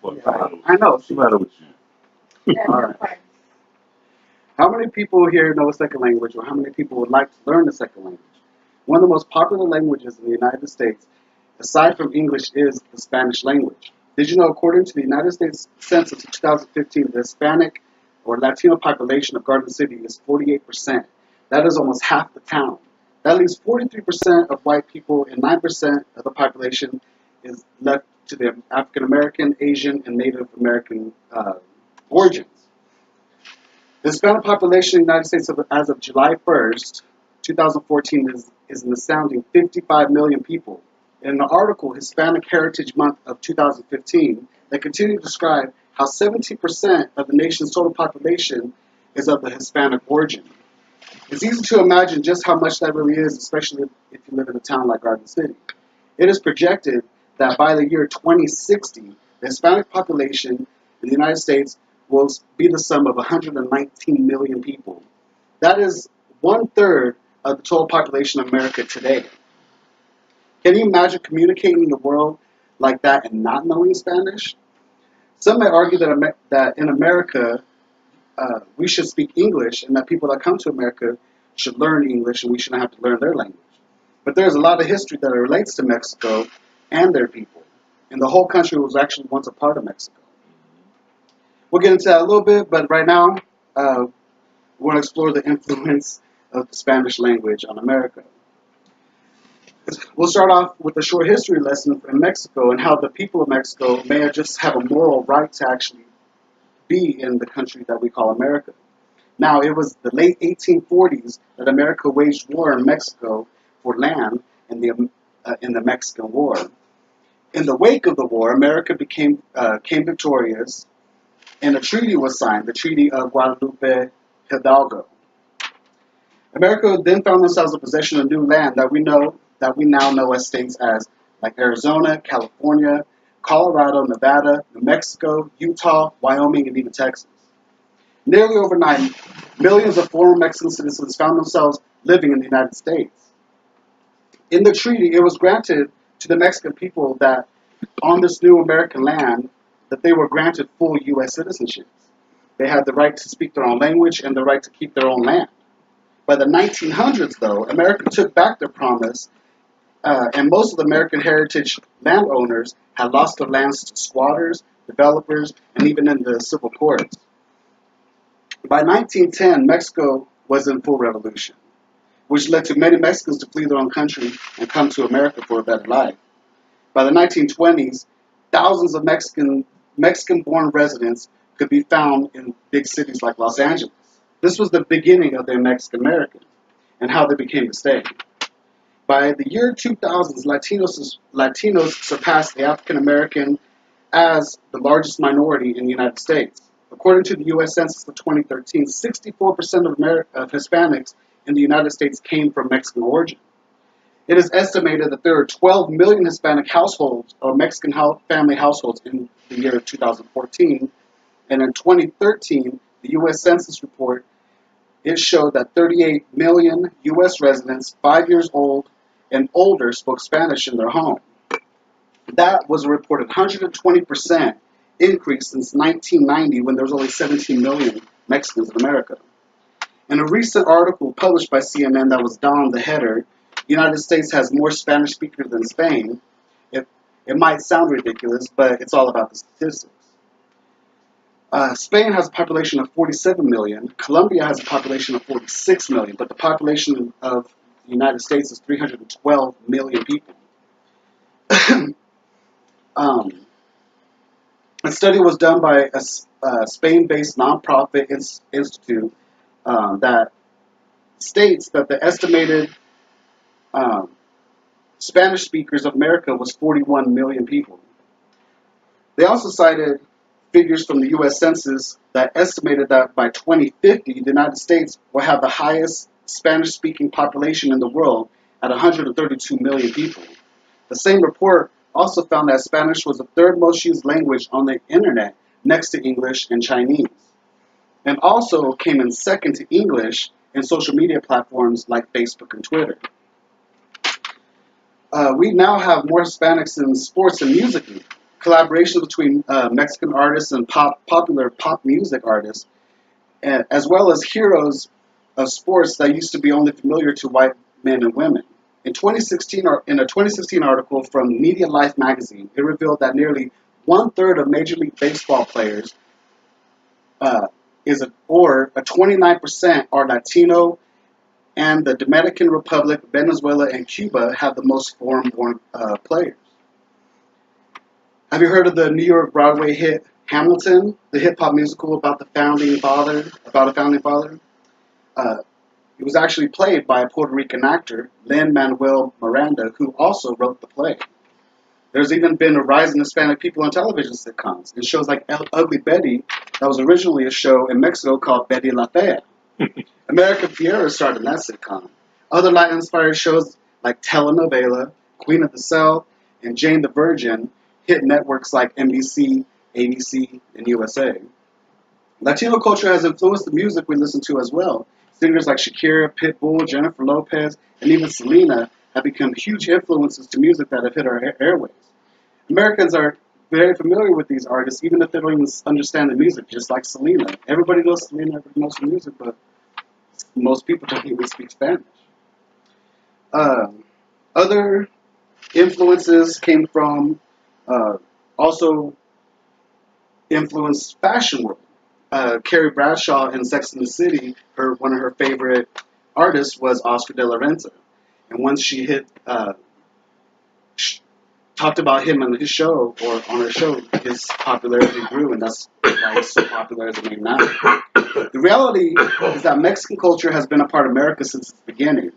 I know. What's the matter with you? All right. How many people here know a second language, or how many people would like to learn a second language? One of the most popular languages in the United States, aside from English, is the Spanish language. Did you know, according to the United States Census of 2015, the Hispanic or Latino population of Garden City is 48%. That is almost half the town. That leaves 43% of white people, and 9% of the population is left to the African American, Asian, and Native American origins. The Hispanic population in the United States as of July 1st, 2014 is an astounding 55 million people. In the article, Hispanic Heritage Month of 2015, they continue to describe how 17% of the nation's total population is of the Hispanic origin. It's easy to imagine just how much that really is, especially if you live in a town like Garden City. It is projected that by the year 2060, the Hispanic population in the United States will be the sum of 119 million people. That is 1/3 of the total population of America today. Can you imagine communicating in the world like that and not knowing Spanish? Some may argue that in America, we should speak English, and that people that come to America should learn English, and we shouldn't have to learn their language. But there's a lot of history that relates to Mexico and their people. And the whole country was actually once a part of Mexico. We'll get into that a little bit, but right now, we want to explore the influence of the Spanish language on America. We'll start off with a short history lesson in Mexico and how the people of Mexico may just have a moral right to actually be in the country that we call America. Now, it was the late 1840s that America waged war in Mexico for land in the Mexican War. In the wake of the war, America came victorious, and a treaty was signed, the Treaty of Guadalupe Hidalgo. America then found themselves in possession of new land that we now know as states as like Arizona, California, Colorado, Nevada, New Mexico, Utah, Wyoming, and even Texas. Nearly overnight, millions of former Mexican citizens found themselves living in the United States. In the treaty, it was granted to the Mexican people that on this new American land, that they were granted full U.S. citizenship. They had the right to speak their own language and the right to keep their own land. By the 1900s, though, America took back their promise, and most of the American heritage landowners had lost their lands to squatters, developers, and even in the civil courts. By 1910, Mexico was in full revolution, which led to many Mexicans to flee their own country and come to America for a better life. By the 1920s, thousands of Mexican-born residents could be found in big cities like Los Angeles. This was the beginning of the Mexican Americans and how they became to stay. By the year 2000, Latinos surpassed the African American as the largest minority in the United States. According to the U.S. Census of 2013, 64% of Hispanics in the United States came from Mexican origin. It is estimated that there are 12 million Hispanic households or Mexican family households in the year 2014, and in 2013, the U.S. Census report, it showed that 38 million U.S. residents 5 years old and older spoke Spanish in their home. That was a reported 120% increase since 1990, when there was only 17 million Mexicans in America. In a recent article published by CNN that was down the header, the United States has more Spanish speakers than Spain. It might sound ridiculous, but it's all about the statistics. Spain has a population of 47 million. Colombia has a population of 46 million, but the population of the United States is 312 million people. A study was done by a Spain-based nonprofit institute that states that the estimated Spanish speakers of America was 41 million people. They also cited figures from the U.S. Census that estimated that by 2050, the United States will have the highest Spanish-speaking population in the world at 132 million people. The same report also found that Spanish was the third most used language on the internet, next to English and Chinese, and also came in second to English in social media platforms like Facebook and Twitter. We now have more Hispanics in sports and music collaborations between Mexican artists and popular pop music artists, as well as heroes of sports that used to be only familiar to white men and women. In a 2016 article from Media Life magazine, it revealed that nearly one-third of Major League Baseball players or 29% are Latino, and the Dominican Republic, Venezuela, and Cuba have the most foreign-born players. Have you heard of the New York Broadway hit Hamilton, the hip-hop musical about a founding father? It was actually played by a Puerto Rican actor, Lin-Manuel Miranda, who also wrote the play. There's even been a rise in Hispanic people on television sitcoms. In shows like Ugly Betty, that was originally a show in Mexico called Betty La Fea. America Fiera starred in that sitcom. Other Latin-inspired shows like Telenovela, Queen of the South, and Jane the Virgin hit networks like NBC, ABC, and USA. Latino culture has influenced the music we listen to as well. Singers like Shakira, Pitbull, Jennifer Lopez, and even Selena have become huge influences to music that have hit our airwaves. Americans are very familiar with these artists, even if they don't even understand the music, just like Selena. Everybody knows Selena, everybody knows the music, but most people don't even speak Spanish. Other influences came from, also influenced fashion world. Carrie Bradshaw in Sex and the City, one of her favorite artists was Oscar de la Renta. And once she talked about him on his show, or on her show, his popularity grew, and that's why he's so popular as a name now. The reality is that Mexican culture has been a part of America since its beginning.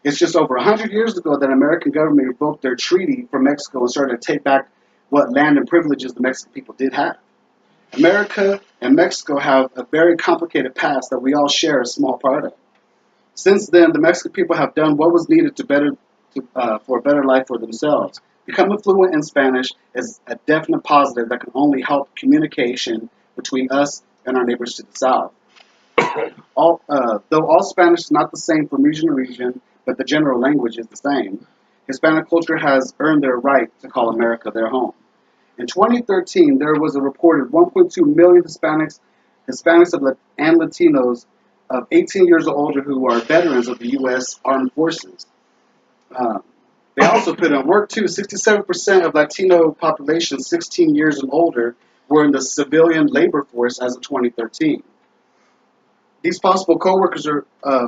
It's just over 100 years ago that the American government revoked their treaty from Mexico and started to take back what land and privileges the Mexican people did have. America and Mexico have a very complicated past that we all share a small part of. Since then, the Mexican people have done what was needed for a better life for themselves. Becoming fluent in Spanish is a definite positive that can only help communication between us and our neighbors to the south. Though all Spanish is not the same from region to region, but the general language is the same, Hispanic culture has earned their right to call America their home. In 2013, there was a reported 1.2 million Hispanics and Latinos of 18 years or older who are veterans of the U.S. Armed Forces. They also put in work, too. 67% of Latino population 16 years and older were in the civilian labor force as of 2013. These possible co-workers are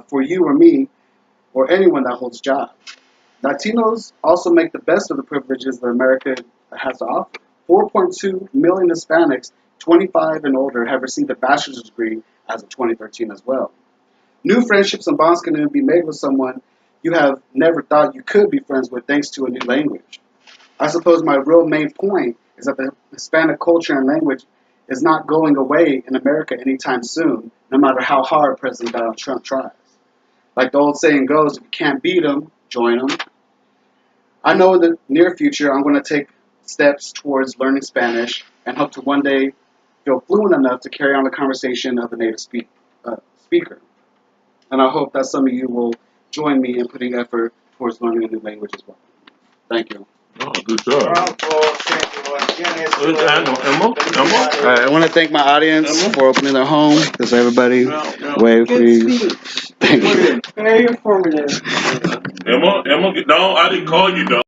for you or me or anyone that holds jobs. Latinos also make the best of the privileges that America has to offer. 4.2 million Hispanics 25 and older have received a bachelor's degree as of 2013 as well. New friendships and bonds can even be made with someone you have never thought you could be friends with thanks to a new language. I suppose my real main point is that the Hispanic culture and language is not going away in America anytime soon, no matter how hard President Donald Trump tries. Like the old saying goes, if you can't beat them, join them. I know in the near future I'm going to take steps towards learning Spanish and hope to one day feel fluent enough to carry on the conversation of a native speaker. And I hope that some of you will join me in putting effort towards learning a new language as well. Thank you. Oh, good job. I want to thank my audience for opening their home. Because everybody, wave, please. Thank you. Very informative. Emma, no, I didn't call you, though.